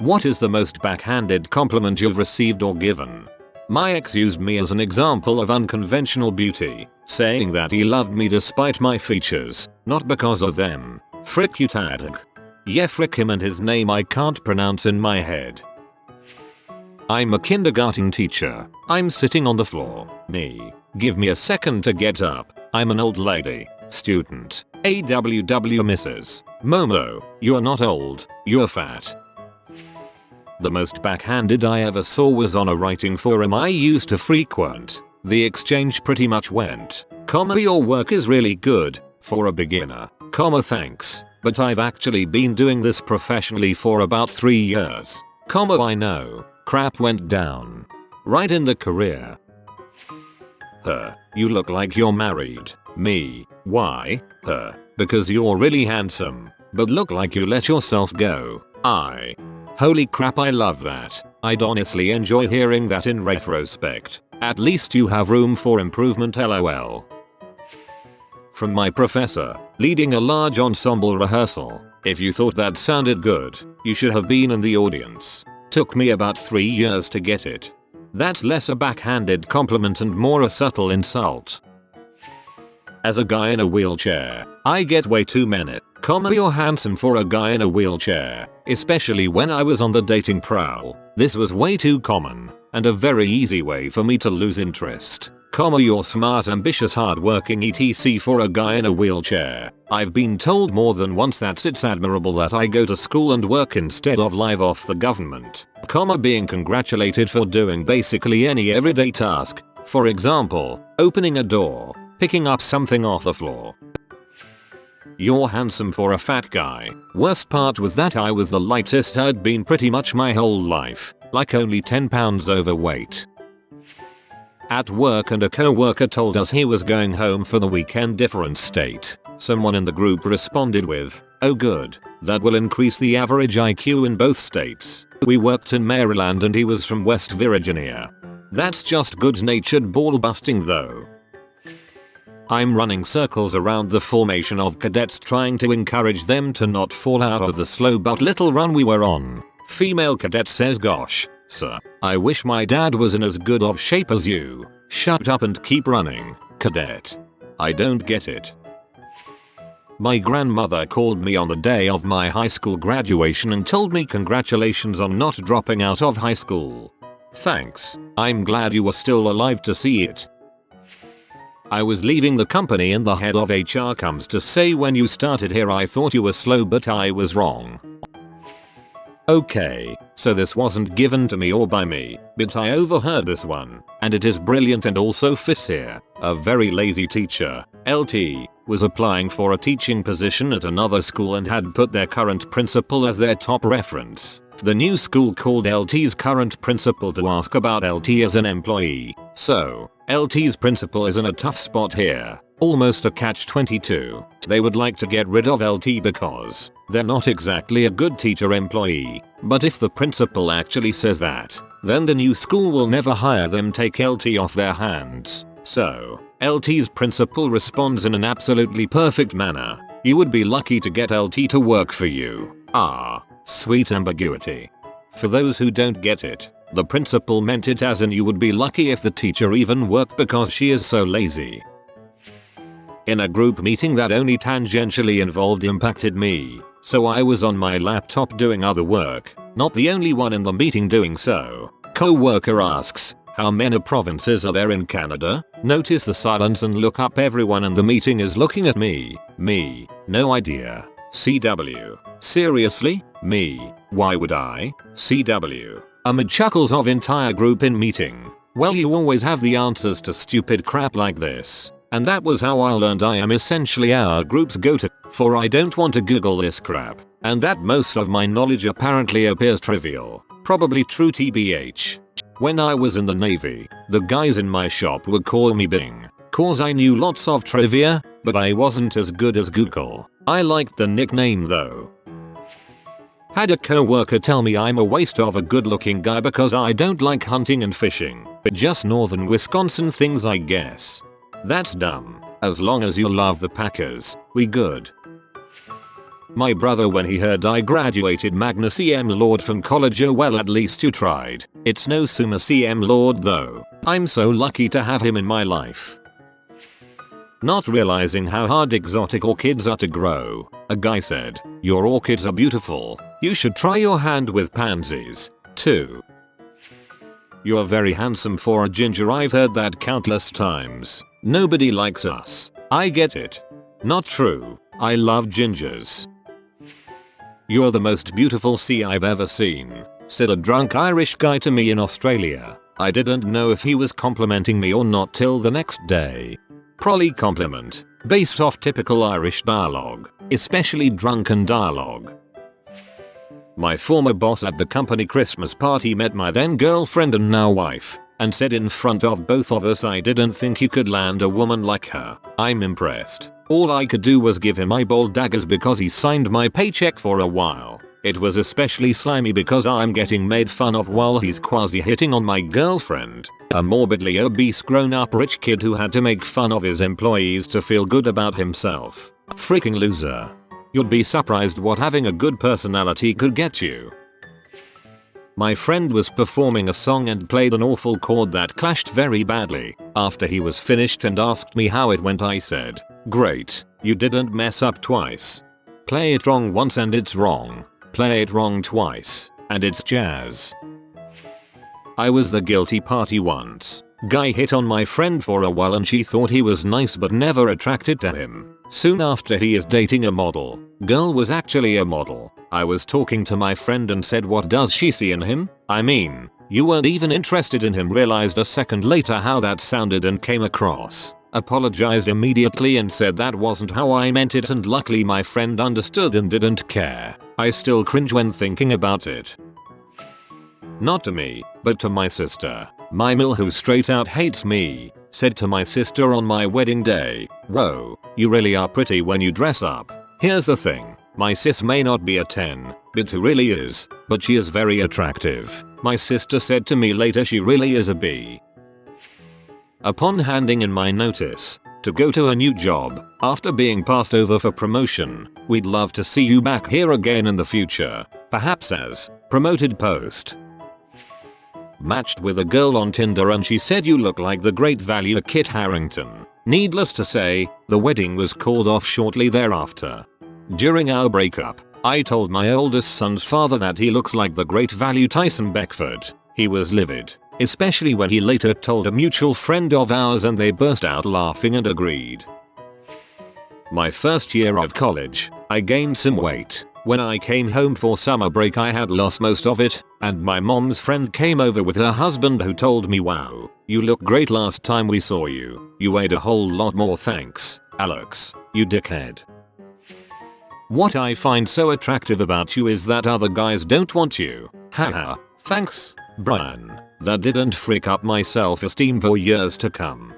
What is the most backhanded compliment you've received or given? My ex used me as an example of unconventional beauty, saying that he loved me despite my features, not because of them. Frick you tag. Yeah, frick him and his name I can't pronounce in my head. I'm a kindergarten teacher. I'm sitting on the floor. Me. Give me a second to get up. I'm an old lady. Student. AWW Mrs. Momo. You're not old. You're fat. The most backhanded I ever saw was on a writing forum I used to frequent. The exchange pretty much went, your work is really good, for a beginner, thanks, but I've actually been doing this professionally for about 3 years, I know, crap went down. Right in the career. You look like you're married. Me. Why? Because you're really handsome, but look like you let yourself go. Holy crap, I love that. I'd honestly enjoy hearing that in retrospect. At least you have room for improvement, lol. From my professor, leading a large ensemble rehearsal. If you thought that sounded good, you should have been in the audience. Took me about 3 years to get it. That's less a backhanded compliment and more a subtle insult. As a guy in a wheelchair, I get way too many, you're handsome for a guy in a wheelchair, especially when I was on the dating prowl. This was way too common, and a very easy way for me to lose interest. You're smart, ambitious, hardworking etc for a guy in a wheelchair. I've been told more than once that it's admirable that I go to school and work instead of live off the government. Being congratulated for doing basically any everyday task. For example, opening a door, picking up something off the floor. You're handsome for a fat guy. Worst part was that I was the lightest I'd been pretty much my whole life, like only 10 pounds overweight. At work, and a co-worker told us he was going home for the weekend, different state. Someone in the group responded with, "Oh good, that will increase the average IQ in both states." We worked in Maryland and he was from West Virginia. That's just good-natured ball busting though. I'm running circles around the formation of cadets, trying to encourage them to not fall out of the slow but little run we were on. Female cadet says, "Gosh, sir, I wish my dad was in as good of shape as you. Shut up and keep running, cadet." I don't get it. My grandmother called me on the day of my high school graduation and told me congratulations on not dropping out of high school. Thanks, I'm glad you were still alive to see it. I was leaving the company and the head of HR comes to say, "When you started here I thought you were slow, but I was wrong." Okay, so this wasn't given to me or by me, but I overheard this one, and it is brilliant and also fits here. A very lazy teacher, LT, was applying for a teaching position at another school and had put their current principal as their top reference. The new school called LT's current principal to ask about LT as an employee. So, LT's principal is in a tough spot here. Almost a catch-22. They would like to get rid of LT because they're not exactly a good teacher employee. But if the principal actually says that, then the new school will never hire them, take LT off their hands. So, LT's principal responds in an absolutely perfect manner. "You would be lucky to get LT to work for you." Sweet ambiguity. For those who don't get it, the principal meant it as in you would be lucky if the teacher even worked because she is so lazy. In a group meeting that only tangentially impacted me, so I was on my laptop doing other work, not the only one in the meeting doing so. Co-worker asks, "How many provinces are there in Canada?" Notice the silence and look up. Everyone in the meeting is looking at me. Me, no idea. CW, seriously? Me, why would I? CW, amid chuckles of entire group in meeting. Well, you always have the answers to stupid crap like this. And that was how I learned I am essentially our group's go-to, for I don't want to Google this crap, and that most of my knowledge apparently appears trivial. Probably true TBH. When I was in the Navy, the guys in my shop would call me Bing, cause I knew lots of trivia, but I wasn't as good as Google. I liked the nickname though. Had a co-worker tell me I'm a waste of a good-looking guy because I don't like hunting and fishing, but just northern Wisconsin things I guess. That's dumb. As long as you love the Packers, we good. My brother when he heard I graduated Magna CM Lord from college. Oh well, at least you tried. It's no Summa CM Lord though. I'm so lucky to have him in my life. Not realizing how hard exotic orchids are to grow, a guy said, "Your orchids are beautiful. You should try your hand with pansies, too." You're very handsome for a ginger. I've heard that countless times. Nobody likes us. I get it. Not true. I love gingers. You're the most beautiful sea I've ever seen, said a drunk Irish guy to me in Australia. I didn't know if he was complimenting me or not till the next day. Probably compliment, based off typical Irish dialogue, especially drunken dialogue. My former boss at the company Christmas party met my then girlfriend and now wife, and said in front of both of us I didn't think he could land a woman like her. I'm impressed. All I could do was give him eyeball daggers because he signed my paycheck for a while. It was especially slimy because I'm getting made fun of while he's quasi hitting on my girlfriend, a morbidly obese grown-up rich kid who had to make fun of his employees to feel good about himself. Freaking loser. You'd be surprised what having a good personality could get you. My friend was performing a song and played an awful chord that clashed very badly. After he was finished and asked me how it went, I said, "Great, you didn't mess up twice. Play it wrong once and it's wrong. Play it wrong twice, and it's jazz." I was the guilty party once. Guy hit on my friend for a while and she thought he was nice but never attracted to him. Soon after he is dating a model. Girl was actually a model. I was talking to my friend and said, "What does she see in him? I mean, you weren't even interested in him." Realized a second later how that sounded and came across. Apologized immediately and said that wasn't how I meant it, and luckily my friend understood and didn't care. I still cringe when thinking about it. Not to me, but to my sister. My Mill, who straight out hates me, said to my sister on my wedding day, "Whoa, you really are pretty when you dress up." Here's the thing, my sis may not be a 10, but who really is, but she is very attractive. My sister said to me later she really is a B. Upon handing in my notice to go to a new job, after being passed over for promotion, "We'd love to see you back here again in the future, perhaps as promoted post." Matched with a girl on Tinder and she said, "You look like the great value Kit Harington." Needless to say, the wedding was called off shortly thereafter. During our breakup, I told my oldest son's father that he looks like the great value Tyson Beckford. He was livid, especially when he later told a mutual friend of ours and they burst out laughing and agreed. My first year of college, I gained some weight. When I came home for summer break I had lost most of it, and my mom's friend came over with her husband who told me, "Wow, you look great last time we saw you. You weighed a whole lot more, thanks, Alex, you dickhead." What I find so attractive about you is that other guys don't want you. Haha, thanks, Brian. That didn't freak up my self-esteem for years to come.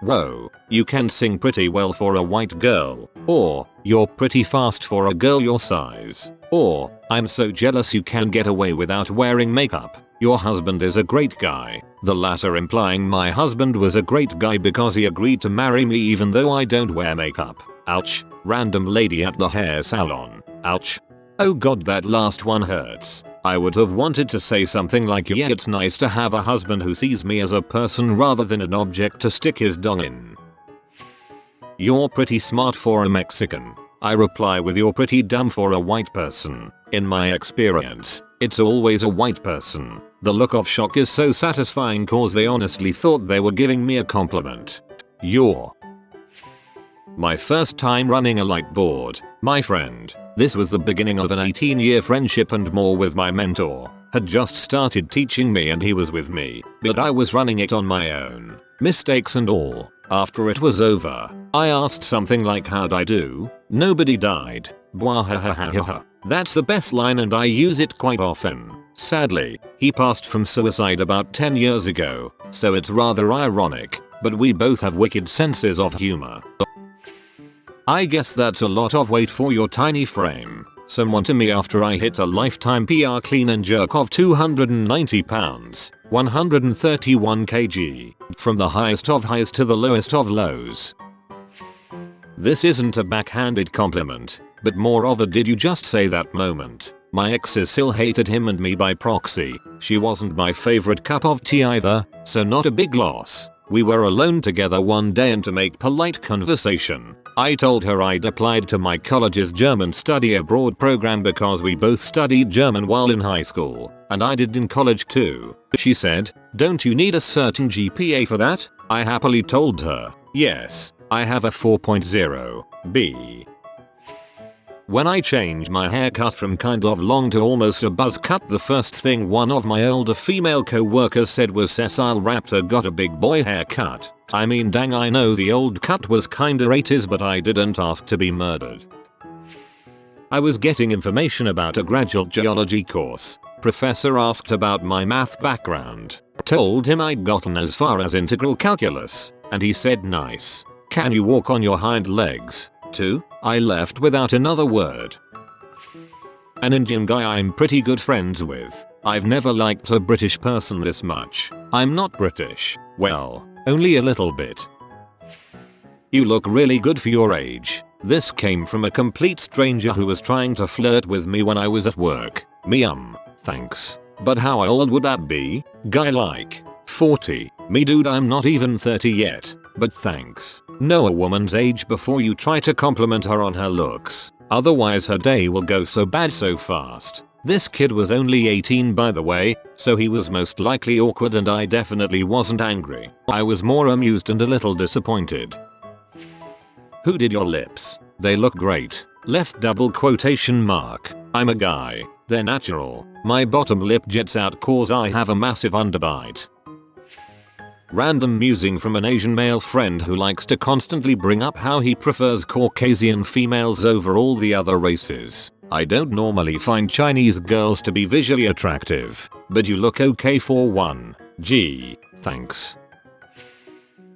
Whoa, you can sing pretty well for a white girl, or you're pretty fast for a girl your size, or I'm so jealous you can get away without wearing makeup. Your husband is a great guy. The latter implying my husband was a great guy because he agreed to marry me even though I don't wear makeup. Ouch. Random lady at the hair salon. Ouch. Oh god, that last one hurts. I would have wanted to say something like, "Yeah, it's nice to have a husband who sees me as a person rather than an object to stick his dong in." You're pretty smart for a Mexican. I reply with, "You're pretty dumb for a white person." In my experience, it's always a white person. The look of shock is so satisfying cause they honestly thought they were giving me a compliment. You're my first time running a light board, my friend. This was the beginning of an 18-year friendship and more with my mentor. Had just started teaching me and he was with me, but I was running it on my own. Mistakes and all. After it was over, I asked something like, "How'd I do?" "Nobody died." Bwahahahaha. That's the best line and I use it quite often. Sadly, he passed from suicide about 10 years ago, so it's rather ironic, but we both have wicked senses of humor. I guess that's a lot of weight for your tiny frame. Someone to me after I hit a lifetime PR clean and jerk of 290 pounds, 131 kg, from the highest of highs to the lowest of lows. This isn't a backhanded compliment. but more of a did you just say that moment. My exes still hated him and me by proxy. She wasn't my favorite cup of tea either, so not a big loss. We were alone together one day and to make polite conversation, I told her I'd applied to my college's German study abroad program because we both studied German while in high school, and I did in college too. She said, "Don't you need a certain GPA for that?" I happily told her, "Yes, I have a 4.0 B." When I changed my haircut from kind of long to almost a buzz cut, the first thing one of my older female co-workers said was, "Cecile Raptor got a big boy haircut." I mean, dang, I know the old cut was kinda 80s, but I didn't ask to be murdered. I was getting information about a graduate geology course. Professor asked about my math background. Told him I'd gotten as far as integral calculus, and he said, "Nice. Can you walk on your hind legs too?" I left without another word. An Indian guy I'm pretty good friends with. I've never liked a British person this much. I'm not British. Well, only a little bit. "You look really good for your age." This came from a complete stranger who was trying to flirt with me when I was at work. Me thanks. But how old would that be? Guy like 40. Me dude, I'm not even 30 yet. But thanks. Know a woman's age before you try to compliment her on her looks. Otherwise her day will go so bad so fast. This kid was only 18 by the way, so he was most likely awkward and I definitely wasn't angry. I was more amused and a little disappointed. "Who did your lips? They look great." Left double quotation mark. I'm a guy. They're natural. My bottom lip jets out cause I have a massive underbite. Random musing from an Asian male friend who likes to constantly bring up how he prefers Caucasian females over all the other races. I don't normally find Chinese girls to be visually attractive, but you look okay for one. Gee, thanks.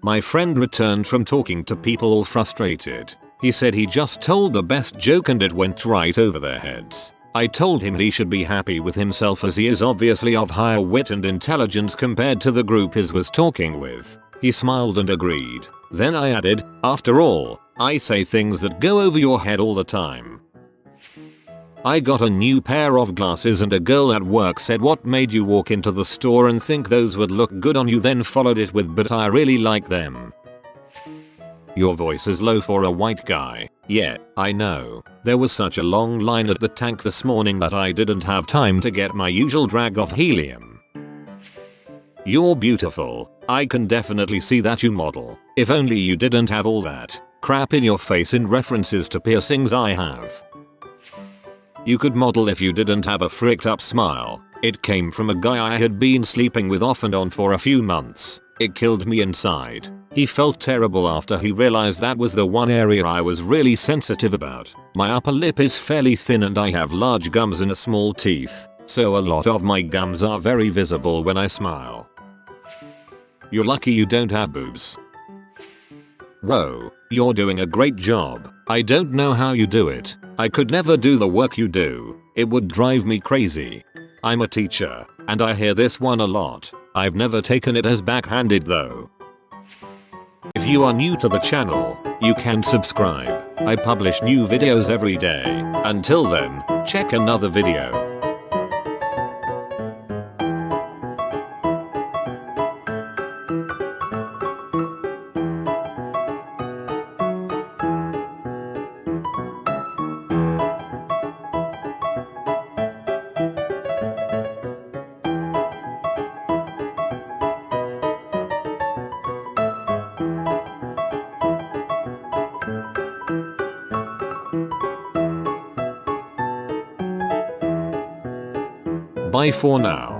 My friend returned from talking to people all frustrated. He said he just told the best joke and it went right over their heads. I told him he should be happy with himself as he is obviously of higher wit and intelligence compared to the group he was talking with. He smiled and agreed. Then I added, "After all, I say things that go over your head all the time." I got a new pair of glasses and a girl at work said, "What made you walk into the store and think those would look good on you?" Then followed it with, "But I really like them." Your voice is low for a white guy. Yeah, I know. There was such a long line at the tank this morning that I didn't have time to get my usual drag of helium. You're beautiful. I can definitely see that you model. If only you didn't have all that crap in your face in references to piercings I have. You could model if you didn't have a fricked up smile. It came from a guy I had been sleeping with off and on for a few months. It killed me inside. He felt terrible after he realized that was the one area I was really sensitive about. My upper lip is fairly thin and I have large gums and a small teeth, so a lot of my gums are very visible when I smile. You're lucky you don't have boobs. Whoa, you're doing a great job. I don't know how you do it. I could never do the work you do. It would drive me crazy. I'm a teacher, and I hear this one a lot. I've never taken it as backhanded though. If you are new to the channel, you can subscribe. I publish new videos every day. Until then, check another video. Bye for now.